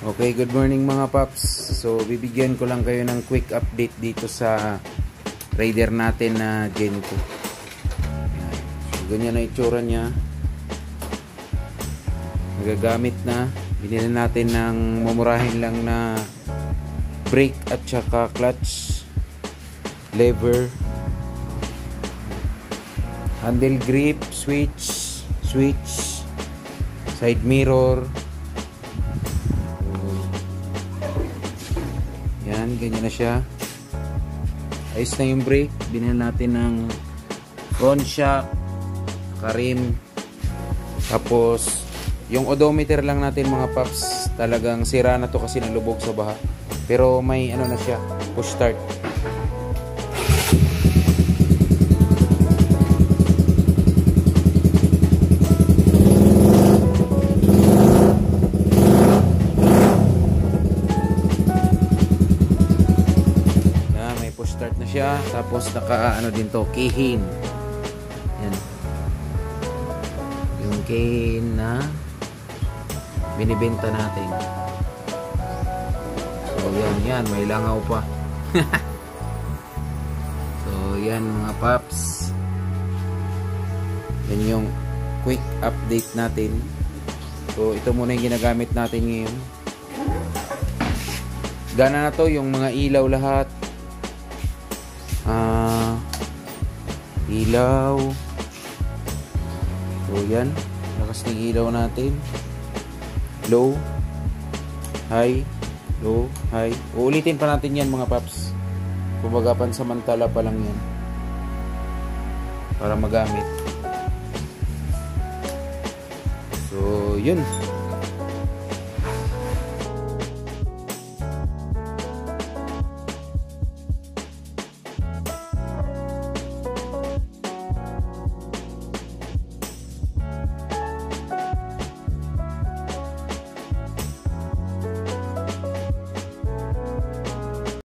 Okay, good morning mga paps. So, bibigyan ko lang kayo ng quick update dito sa Raider natin na Gen 2. Ayan. So, ganyan na itsura niya. Magagamit na. Binili natin ng mumurahin lang na brake at saka clutch, lever, handle grip, switch, side mirror. Yan, ganyan na siya. Ayos na yung brake. Binili natin ng front shock, karim. Tapos yung odometer lang natin mga paps, talagang sira na to kasi nalubog sa baha. Pero may ano na siya, push start. Start na siya, tapos naka ano din to, keyhin. Yan. Yung keyhin na binibenta natin. So yan, may langaw pa. So yan mga paps. Yan yung quick update natin. So ito muna yung ginagamit natin ngayon. Gana na to, yung mga ilaw lahat. Ilaw. So yan, lakas ng ilaw natin. Low, high, low, high. Uulitin pa natin yan mga paps. Kumbaga pansamantala pa lang yan para magamit. So yun.